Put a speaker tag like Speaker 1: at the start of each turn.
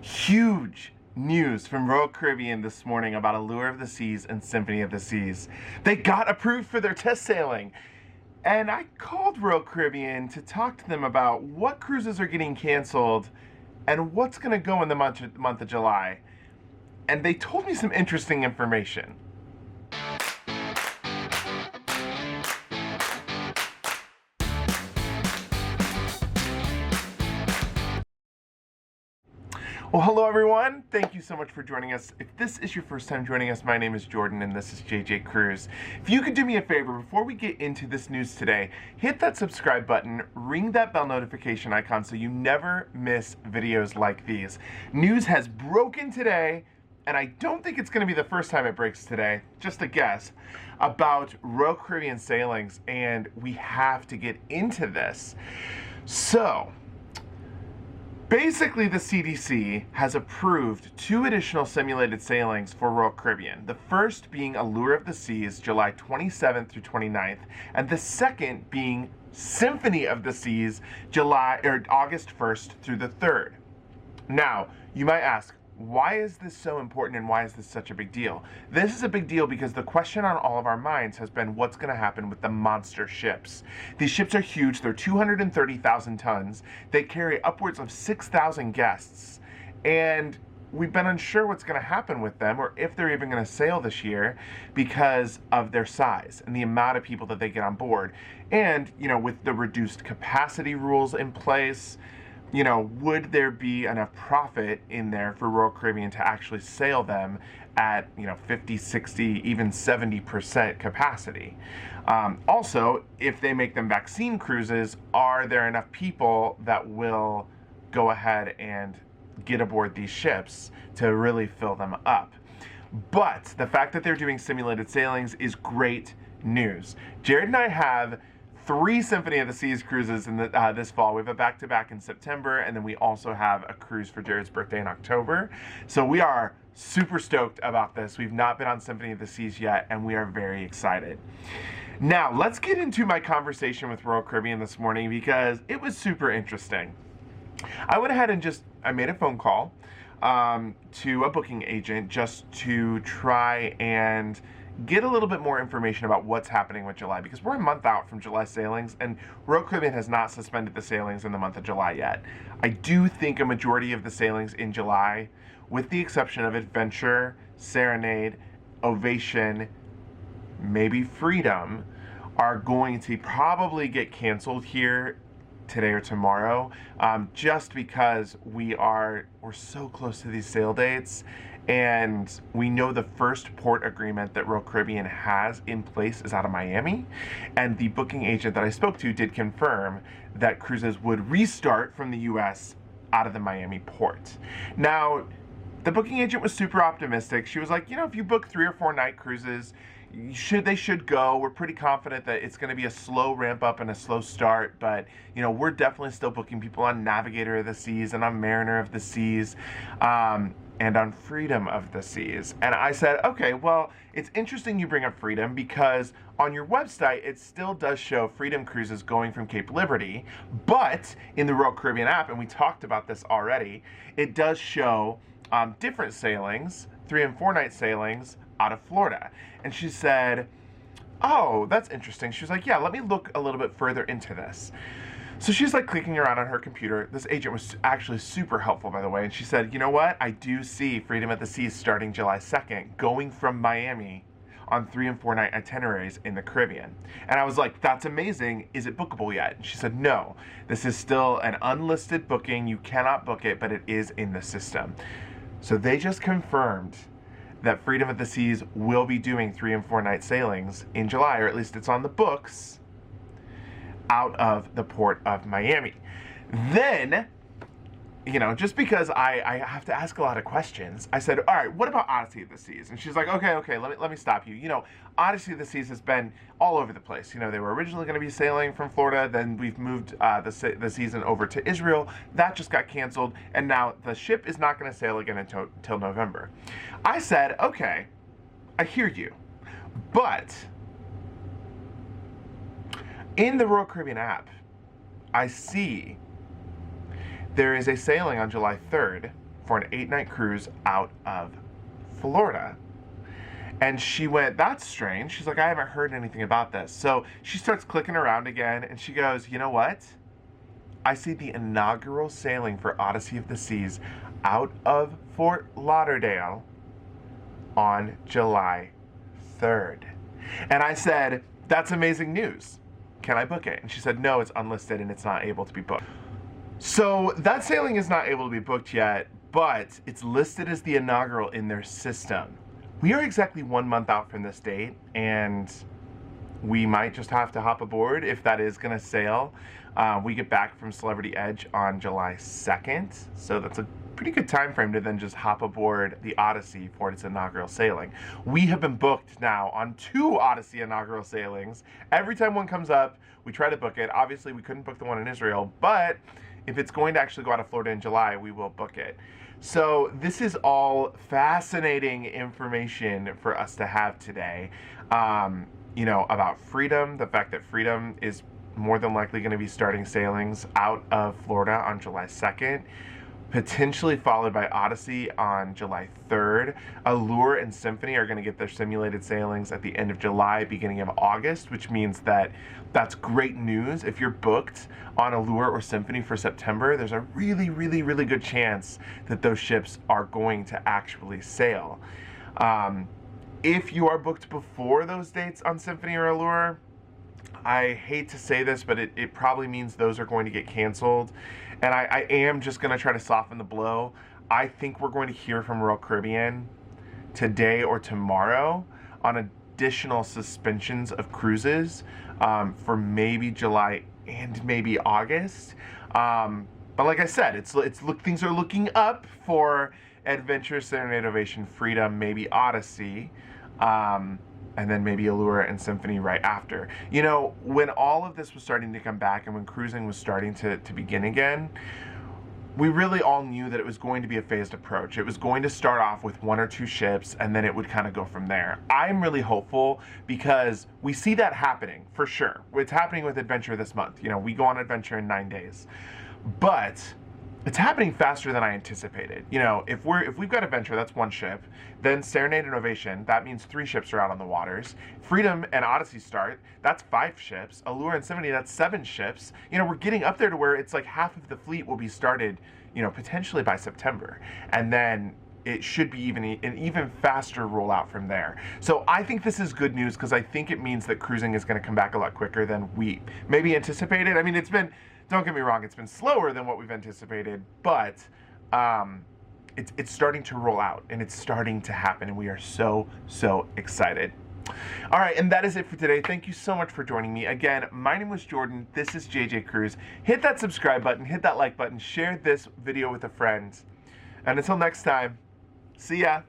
Speaker 1: Huge news from Royal Caribbean this morning about Allure of the Seas and Symphony of the Seas. They got approved for their test sailing. And I called Royal Caribbean to talk to them about what cruises are getting canceled and what's going to go in the month of July. And they told me some interesting information. Well, hello everyone. Thank you so much for joining us. If this is your first time joining us, my name is Jordan and this is JJ Cruise. If you could do me a favor before we get into this news today, hit that subscribe button, ring that bell notification icon so you never miss videos like these. News has broken today, and I don't think it's going to be the first time it breaks today, just a guess, about Royal Caribbean sailings, and we have to get into this. So, basically, the CDC has approved 2 additional simulated sailings for Royal Caribbean. The first being Allure of the Seas, July 27th through 29th, and the second being Symphony of the Seas, August 1st through the 3rd. Now, you might ask, why is this so important and why is this such a big deal? This is a big deal because the question on all of our minds has been what's going to happen with the monster ships. These ships are huge. They're 230,000 tons. They carry upwards of 6,000 guests. And we've been unsure what's going to happen with them or if they're even going to sail this year because of their size and the amount of people that they get on board. And, with the reduced capacity rules in place, would there be enough profit in there for Royal Caribbean to actually sail them at, 50, 60, even 70% capacity? Also, if they make them vaccine cruises, are there enough people that will go ahead and get aboard these ships to really fill them up? But the fact that they're doing simulated sailings is great news. Jared and I have 3 Symphony of the Seas cruises in this fall. We have a back-to-back in September, and then we also have a cruise for Jared's birthday in October. So we are super stoked about this. We've not been on Symphony of the Seas yet, and we are very excited. Now, let's get into my conversation with Royal Caribbean this morning because it was super interesting. I went ahead and I made a phone call to a booking agent just to try and get a little bit more information about what's happening with July, because we're a month out from July sailings and Royal Caribbean has not suspended the sailings in the month of July yet. I do think a majority of the sailings in July, with the exception of Adventure, Serenade, Ovation, maybe Freedom, are going to probably get canceled here today or tomorrow, just because we're so close to these sail dates. And we know the first port agreement that Royal Caribbean has in place is out of Miami. And the booking agent that I spoke to did confirm that cruises would restart from the US out of the Miami port. Now, the booking agent was super optimistic. She was like, if you book 3 or 4 night cruises, they should go. We're pretty confident that it's going to be a slow ramp up and a slow start, but we're definitely still booking people on Navigator of the Seas and on Mariner of the Seas, and on Freedom of the Seas. And I said, okay, well, it's interesting you bring up Freedom because on your website, it still does show Freedom cruises going from Cape Liberty, but in the Royal Caribbean app, and we talked about this already, it does show different sailings, 3 and 4 night sailings out of Florida. And she said, oh, that's interesting. She was like, yeah, let me look a little bit further into this. So she's like clicking around on her computer. This agent was actually super helpful, by the way. And she said, you know what? I do see Freedom of the Seas starting July 2nd, going from Miami on 3 and 4 night itineraries in the Caribbean. And I was like, that's amazing. Is it bookable yet? And she said, no, this is still an unlisted booking. You cannot book it, but it is in the system. So they just confirmed that Freedom of the Seas will be doing 3 and 4 night sailings in July, or at least it's on the books, out of the port of Miami. Then, just because I have to ask a lot of questions, I said, all right, what about Odyssey of the Seas? And she's like, okay, let me stop you. Odyssey of the Seas has been all over the place. They were originally going to be sailing from Florida, then we've moved the season over to Israel. That just got canceled, and now the ship is not going to sail again until November. I said, okay, I hear you, but in the Royal Caribbean app, I see there is a sailing on July 3rd for an 8-night cruise out of Florida. And she went, that's strange. She's like, I haven't heard anything about this. So she starts clicking around again, and she goes, you know what? I see the inaugural sailing for Odyssey of the Seas out of Fort Lauderdale on July 3rd. And I said, that's amazing news. Can I book it? And she said, no, it's unlisted and it's not able to be booked. So that sailing is not able to be booked yet, but it's listed as the inaugural in their system. We are exactly 1 month out from this date, and we might just have to hop aboard if that is going to sail. We get back from Celebrity Edge on July 2nd, so that's a pretty good time frame to then just hop aboard the Odyssey for its inaugural sailing. We have been booked now on 2 Odyssey inaugural sailings. Every time one comes up, we try to book it. Obviously, we couldn't book the one in Israel, but if it's going to actually go out of Florida in July, we will book it. So this is all fascinating information for us to have today. You know, about Freedom, the fact that Freedom is more than likely going to be starting sailings out of Florida on July 2nd, potentially followed by Odyssey on July 3rd. Allure and Symphony are going to get their simulated sailings at the end of July, beginning of August, which means that that's great news. If you're booked on Allure or Symphony for September, there's a really, really, really good chance that those ships are going to actually sail. If you are booked before those dates on Symphony or Allure, I hate to say this, but it probably means those are going to get canceled. And I am just going to try to soften the blow. I think we're going to hear from Royal Caribbean today or tomorrow on additional suspensions of cruises for maybe July and maybe August. But like I said, things are looking up for Adventure, Serenade, Ovation, Freedom, maybe Odyssey. And then maybe Allure and Symphony right after. You know, when all of this was starting to come back and when cruising was starting to begin again, we really all knew that it was going to be a phased approach. It was going to start off with 1 or 2 ships, and then it would kind of go from there. I'm really hopeful because we see that happening, for sure. It's happening with Adventure this month. You know, we go on Adventure in 9 days. But it's happening faster than I anticipated. You know, if we've got Adventure, that's 1 ship. Then Serenade and Ovation, that means 3 ships are out on the waters. Freedom and Odyssey start, that's 5 ships. Allure and Symphony, that's 7 ships. You know, we're getting up there to where it's like half of the fleet will be started, you know, potentially by September. And then it should be an even faster rollout from there. So I think this is good news because I think it means that cruising is going to come back a lot quicker than we maybe anticipated. I mean, don't get me wrong, it's been slower than what we've anticipated, but it's starting to roll out and it's starting to happen, and we are so excited. All right, and that is it for today. Thank you so much for joining me. Again, my name was Jordan. This is JJ Cruise. Hit that subscribe button, hit that like button, share this video with a friend. And until next time, see ya.